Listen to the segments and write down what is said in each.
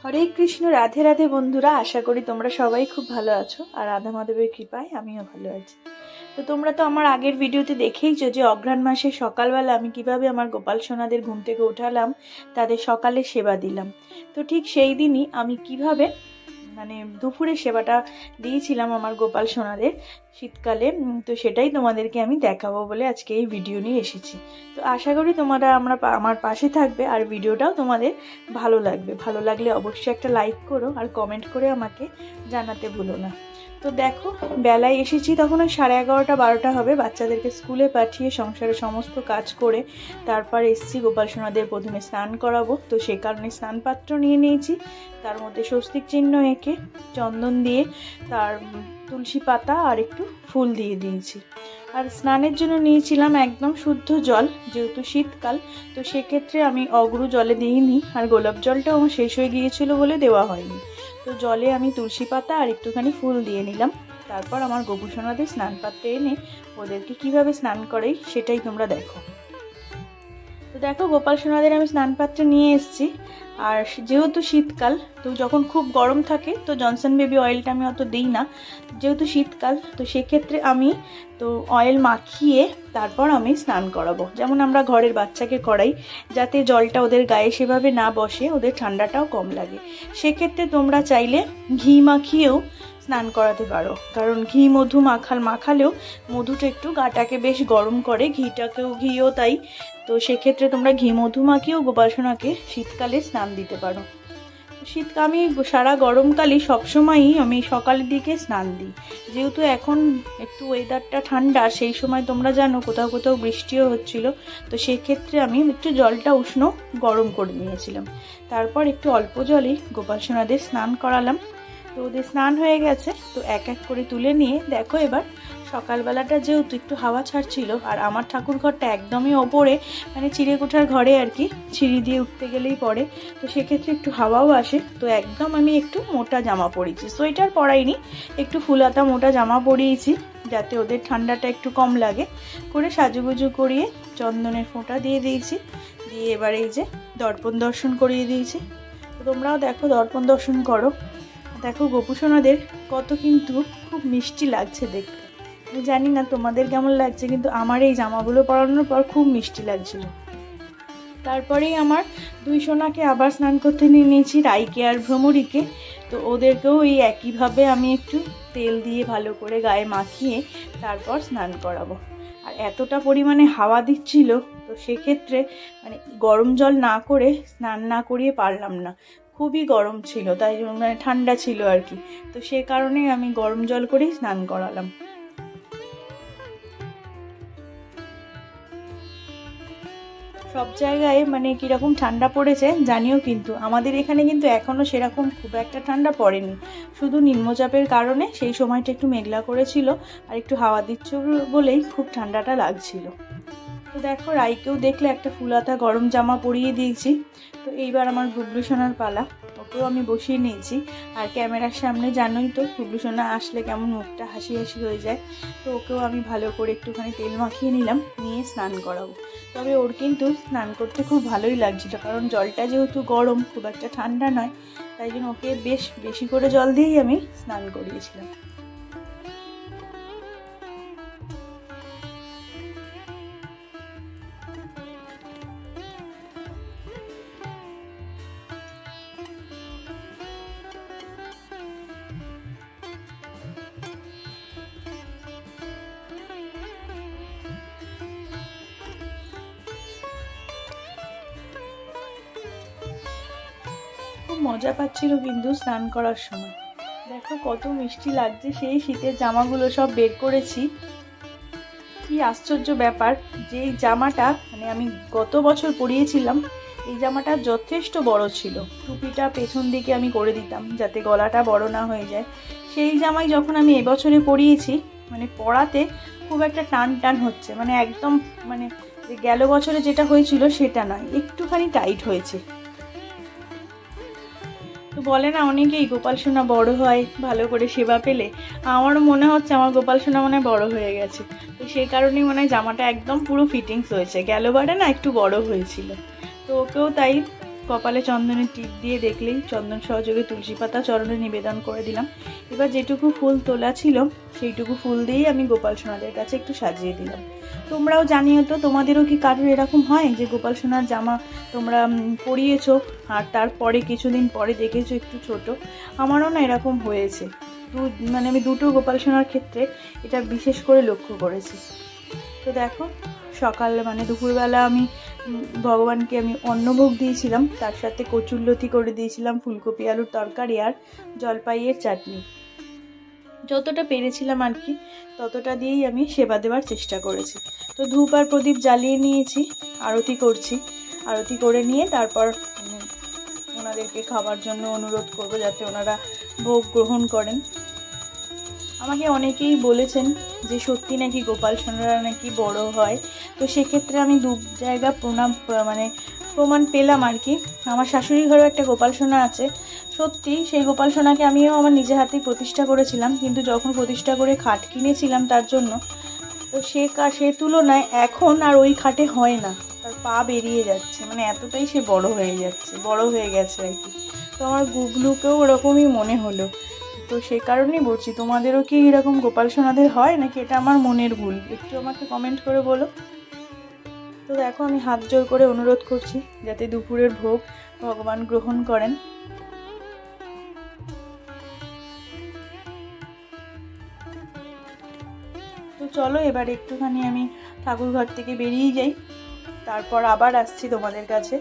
হরে কৃষ্ণ, রাধে রাধে বন্ধুরা। আশা করি তোমরা সবাই খুব ভালো আছো আর রাধা মাধবের কৃপায় আমিও ভালো আছি। তো তোমরা তো আমার আগের ভিডিওতে দেখেইছো যে অঘ্রাণ মাসে সকালবেলা আমি কিভাবে আমার গোপাল সোনাদের ঘুম থেকে উঠালাম, তাদের সকালে সেবা দিলাম। তো ঠিক সেই দিনই আমি কিভাবে দুপুরে সেবাটা দিয়েছিলাম আমার গোপাল সোনাদের শীতকালে, তো সেটাই তোমাদেরকে আমি দেখাবো বলে আজকে এই ভিডিও নিয়ে এসেছি। তো আশা করি তোমরা আমার পাশে থাকবে আর ভিডিওটাও তোমাদের ভালো লাগবে। ভালো লাগলে অবশ্যই একটা লাইক করো আর কমেন্ট করে আমাকে জানাতে ভুলো না। তো দেখো, বেলায় এসেছি তখন ওই 11:30-12টা হবে। বাচ্চাদেরকে স্কুলে পাঠিয়ে সংসারের সমস্ত কাজ করে তারপর এসেছি গোপাল সোনাদের প্রথমে স্নান করাবো। তো সে কারণে স্নান পাত্র নিয়ে নিয়েছি, তার মধ্যে স্বস্তিক চিহ্ন এঁকে চন্দন দিয়ে তার তুলসী পাতা আর একটু ফুল দিয়ে দিয়েছি। আর স্নানের জন্য নিয়েছিলাম একদম শুদ্ধ জল, যেহেতু শীতকাল তো সেক্ষেত্রে আমি অগরু জলে দিইনি, আর গোলাপ জলটাও আমার শেষ হয়ে গিয়েছিল বলে দেওয়া হয়নি। তো জলে আমি তুলসী পাতা আর একটুখানি ফুল দিয়ে নিলাম। তারপর আমার গোপুসোনাদের স্নান পাত্রে এনে ওদেরকে কিভাবে স্নান করাই সেটাই তোমরা দেখো। তো দেখো, গোপাল সোনাদের আমি স্নান পাত্রে নিয়ে এসেছি। আর যেহেতু শীতকাল, তো যখন খুব গরম থাকে তো জনসন বেবি অয়েলটা আমি অত দিই না। যেহেতু শীতকাল তো সেক্ষেত্রে আমি তো অয়েল মাখিয়ে তারপর আমি স্নান করাবো, যেমন আমরা ঘরের বাচ্চাকে করাই, যাতে জলটা ওদের গায়ে সেভাবে না বসে, ওদের ঠান্ডাটাও কম লাগে। সেক্ষেত্রে তোমরা চাইলে ঘি মাখিয়েও স্নান করাতে পারো, কারণ ঘি মধু মাখালেও মধুটা একটু গাটাকে বেশ গরম করে, ঘিও তাই। তো সেক্ষেত্রে তোমরা ঘি মধু মাখিয়েও গোপাল সোনাকে শীতকালে স্নান দিতে পারো। আমি সারা গরমকালই সবসময়ই আমি সকালের দিকে স্নান দিই, যেহেতু এখন একটু ওয়েদারটা ঠান্ডা, সেই সময় তোমরা জানো কোথাও কোথাও বৃষ্টিও হচ্ছিল। তো সেক্ষেত্রে আমি একটু জলটা উষ্ণ গরম করে নিয়েছিলাম, তারপর একটু অল্প জলেই গোপাল সোনাদের স্নান করালাম। তো ওদের স্নান হয়ে গেছে, তো এক এক করে তুলে নিয়ে দেখো এবার সকালবেলাটা যেহেতু একটু হাওয়া ছাড়ছিল, আর আমার ঠাকুর ঘরটা একদমই ওপরে, চিড়েকোঠার ঘরে আর কি, সিঁড়ি দিয়ে উঠতে গেলেই পড়ে, তো সেক্ষেত্রে একটু হাওয়াও আসে। তো একদম আমি একটু মোটা জামা পরিয়েছি, সোয়েটার পরাইনি, একটু ফুলাতা মোটা জামা পরিয়েছি যাতে ওদের ঠান্ডাটা একটু কম লাগে। করে সাজুগুজু করিয়ে চন্দনের ফোঁটা দিয়ে দিয়েছি, দিয়ে এবার এই যে দর্পণ দর্শন করিয়ে দিয়েছি। তো তোমরাও দেখো, দর্পণ দর্শন করো। দেখো গোপুসোনাদের কত কিন্তু খুব মিষ্টি লাগছে দেখতে। আমি জানি না তোমাদের কেমন লাগছে, কিন্তু আমার এই জামাগুলো পরানোর পর খুব মিষ্টি লাগছিল। তারপরেই আমার দুই সোনাকে আবার স্নান করতে নিয়ে নিয়েছি, রাইকে আর ভ্রমরীকে। তো ওদেরকেও এই একইভাবে আমি একটু তেল দিয়ে ভালো করে গায়ে মাখিয়ে তারপর স্নান করাবো। আর এতটা পরিমাণে হাওয়া দিচ্ছিল, তো সেক্ষেত্রে গরম জল না করে স্নান না করিয়ে পারলাম না, খুবই গরম ছিল, তাই ঠান্ডা ছিল আর কি। তো সে কারণে আমি গরম জল করেই স্নান করালাম। সব জায়গায় কিরকম ঠান্ডা পড়েছে জানিও, কিন্তু আমাদের এখানে কিন্তু এখনও সেরকম খুব একটা ঠান্ডা পড়েনি। শুধু নিম্নচাপের কারণে সেই সময়টা একটু মেঘলা করেছিল আর একটু হাওয়া দিচ্ছিল বলেই খুব ঠান্ডাটা লাগছিল। তো দেখো, রাইকেও দেখলে একটা ফুলাতা গরম জামা পরিয়ে দিয়েছি। তো এইবার আমার গুবলু সোনার পালা, ওকেও আমি বসিয়ে নিয়েছি। আর ক্যামেরার সামনে জানোই তো গুবলু সোনা আসলে কেমন মুখটা হাসি হাসি হয়ে যায়। তো ওকেও আমি ভালো করে একটুখানি তেল মাখিয়ে নিলাম, নিয়ে স্নান করাবো। তবে ওর কিন্তু স্নান করতে খুব ভালোই লাগছিল, কারণ জলটা যেহেতু গরম, খুব একটা ঠান্ডা নয়, তাই জন্য ওকে বেশ বেশি করে জল দিয়েই আমি স্নান করিয়েছিলাম। খুব মজা পাচ্ছিল কিন্তু স্নান করার সময়। দেখো কত মিষ্টি লাগছে, সেই শীতের জামাগুলো সব বের করেছি। কি আশ্চর্য ব্যাপার যে এই জামাটা আমি গত বছর পরিয়েছিলাম, এই জামাটা যথেষ্ট বড় ছিল। টুপিটা পেছন দিকে আমি করে দিতাম যাতে গলাটা বড় না হয়ে যায়। সেই জামাই যখন আমি এবছরে পরিয়েছি, পরাতে খুব একটা টান টান হচ্ছে, একদম গেল বছরে যেটা হয়েছিল সেটা নয়, একটুখানি টাইট হয়েছে। তো বলে না অনেকেই গোপাল সোনা বড় হয় ভালো করে সেবা পেলে, আমারও মনে হচ্ছে আমার গোপাল সোনা মনে হয় বড় হয়ে গেছে। তো সেই কারণেই মনে হয় জামাটা একদম পুরো ফিটিংস হয়েছে, গেলবারে না একটু বড় হয়েছিল। তো ওকেও তাই কপালে চন্দনের টিপ দিয়ে দেখলেই চন্দন সহযোগে তুলসী পাতা চরণে নিবেদন করে দিলাম। এবার যেটুকু ফুল তোলা ছিল সেইটুকু ফুল দিয়েই আমি গোপাল সোনাদের কাছে একটু সাজিয়ে দিলাম। তোমরাও জানিও তো, তোমাদেরও কি কারোর এরকম হয় যে গোপাল সোনার জামা তোমরা পরিয়েছো আর তারপরে কিছুদিন পরে দেখেছো একটু ছোট? আমারও না এরকম হয়েছে। মানে আমি দুটো গোপাল সোনার ক্ষেত্রে এটা বিশেষ করে লক্ষ্য করেছি। তো দেখো, সকাল মানে দুপুরবেলা আমি ভগবানকে আমি অন্নভোগ দিয়েছিলাম, তার সাথে কচুরলতি করে দিয়েছিলাম, ফুলকপি আলুর তরকারি আর জলপাইয়ের চাটনি। যতটা পেরেছিলাম আর কি ততটা দিয়েই আমি সেবা দেওয়ার চেষ্টা করেছি। তো ধূপ আর প্রদীপ জ্বালিয়ে নিয়েছি, আরতি করছি। আরতি করে নিয়ে তারপর ওনাদেরকে খাবার জন্য অনুরোধ করব যাতে ওনারা ভোগ গ্রহণ করেন। আমাকে অনেকেই বলেছেন যে সত্যি নাকি গোপাল সোনারা নাকি বড় হয়। তো সেক্ষেত্রে আমি দু জায়গা প্রমাণ পেলাম আর কি। আমার শাশুড়ি ঘরেও একটা গোপাল সোনা আছে। সত্যি সেই গোপাল সোনাকে আমিও আমার নিজে হাতেই প্রতিষ্ঠা করেছিলাম, কিন্তু যখন প্রতিষ্ঠা করে খাট কিনেছিলাম তার জন্য, তো সে তুলনায় এখন আর ওই খাটে হয় না, তার পা বেরিয়ে যাচ্ছে, মানে এতটাই সে বড় হয়ে গেছে আর কি। তো আমার গুগলুকেও ওরকমই মনে হলো। তো সেই কারণেই বলছি, তোমাদেরও কি এরকম গোপাল সোনাদের হয় নাকি এটা আমার মনের ভুল? একটু আমাকে কমেন্ট করে বলো। তো দেখো, আমি হাত জোর করে অনুরোধ করছি যাতে দুপুরের ভোগ ভগবান গ্রহণ করেন। তো চলো এবার একটুখানি আমি ঠাকুর ঘর থেকে বেরিয়ে যাই, তারপর আবার আসছি তোমাদের কাছে।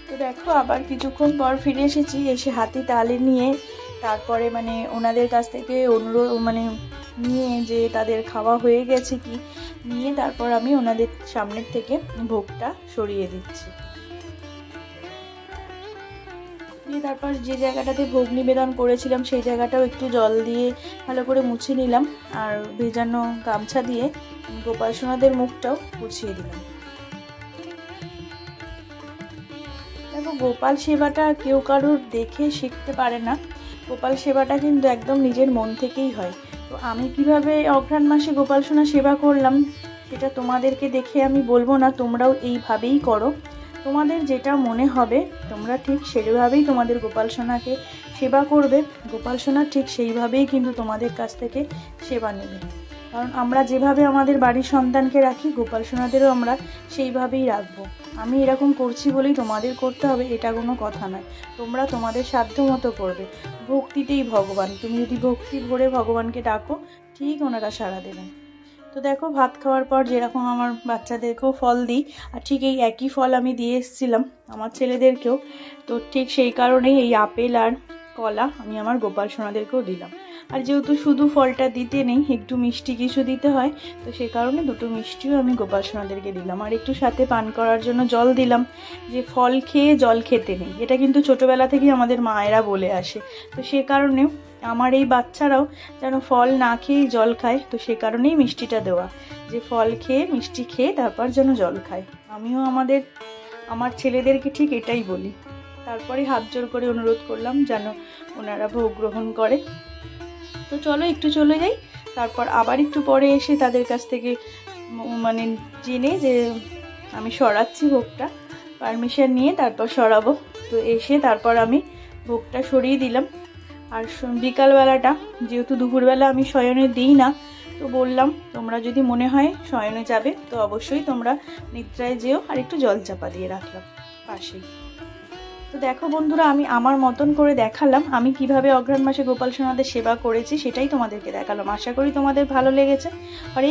তো দেখো, আবার কিছুক্ষণ পর ফিরে এসেছি, এসে হাতি তালে নিয়ে তারপরে ওনাদের কাছ থেকে অনুরোধ নিয়ে যে তাদের খাওয়া হয়ে গেছে কি নিয়ে তারপর আমি ওনাদের সামনের থেকে ভোগটা সরিয়ে দিচ্ছি। দিয়ে তারপর যে জায়গাটাতে ভোগ নিবেদন করেছিলাম সেই জায়গাটাও একটু জল দিয়ে ভালো করে মুছে নিলাম, আর ভেজানো গামছা দিয়ে গোপাল সোনাদের মুখটাও মুছিয়ে দিলাম। দেখো, গোপাল সেবাটা কেউ কারোর দেখে শিখতে পারে না। গোপাল সেবাটা কিন্তু একদম নিজের মন থেকেই হয়। তো আমি কিভাবে অঘ্রাণ মাসে গোপাল সোনা সেবা করলাম সেটা তোমাদেরকে দেখে আমি বলবো না, তোমরাও এইভাবেই করো। তোমাদের যেটা মনে হবে তোমরা ঠিক সেইভাবেই তোমাদের গোপাল সোনাকে সেবা করবে। গোপাল সোনা ঠিক সেইভাবেই কিন্তু তোমাদের কাছ থেকে সেবা নেবে। কারণ আমরা যেভাবে আমাদের বাড়ির সন্তানকে রাখি, গোপাল সোনাদেরও আমরা সেইভাবেই রাখবো। আমি এরকম করছি বলেই তোমাদের করতে হবে এটা কোনো কথা নয়। তোমরা তোমাদের সাধ্য মতো করবে। ভক্তিতেই ভগবান, তুমি যদি ভক্তি ভরে ভগবানকে ডাকো ঠিক ওনারা সাড়া দেবেন। তো দেখো, ভাত খাওয়ার পর যেরকম আমার বাচ্চাদেরকেও ফল দিই, আর ঠিক এই একই ফল আমি দিয়ে এসেছিলাম আমার ছেলেদেরকেও। তো ঠিক সেই কারণেই এই আপেল আর কলা আমি আমার গোপাল সোনাদেরকেও দিলাম। আর যেহেতু শুধু ফলটা দিতে নেই, একটু মিষ্টি কিছু দিতে হয়, তো সে কারণে দুটো মিষ্টিও আমি গোপাল সোনাদেরকে দিলাম। আর একটু সাথে পান করার জন্য জল দিলাম। যে ফল খেয়ে জল খেতে নেই, এটা কিন্তু ছোটোবেলা থেকেই আমাদের মায়েরা বলে আসে। তো সে কারণে আমার এই বাচ্চারাও যেন ফল না খেয়েই জল খায়, তো সে কারণেই মিষ্টিটা দেওয়া, যে ফল খেয়ে মিষ্টি খেয়ে তারপর যেন জল খায়। আমিও আমার ছেলেদেরকে ঠিক এটাই বলি। তারপরে হাত জোর করে অনুরোধ করলাম যেন ওনারা ভোগ গ্রহণ করে। তো চলো একটু চলে যাই, তারপর আবার একটু পরে এসে তাদের কাছ থেকে জেনে যে আমি সরাচ্ছি ভোগটা, পারমিশন নিয়ে তারপর সরাবো। তো এসে তারপর আমি ভোগটা সরিয়ে দিলাম। আর বিকালবেলাটা যেহেতু দুপুরবেলা আমি শয়নে দিই না, তো বললাম তোমরা যদি মনে হয় শয়নে যাবে তো অবশ্যই তোমরা নিদ্রায় যেও, আর একটু জল চাপা দিয়ে রাখলাম পাশেই। তো দেখো বন্ধুরা, আমি আমার মতন করে দেখালাম আমি কিভাবে অঘ্রাণ মাসে গোপাল সোনাদের সেবা করেছি, সেটাই তোমাদেরকে দেখালাম। আশা করি তোমাদের ভালো লেগেছে। হরে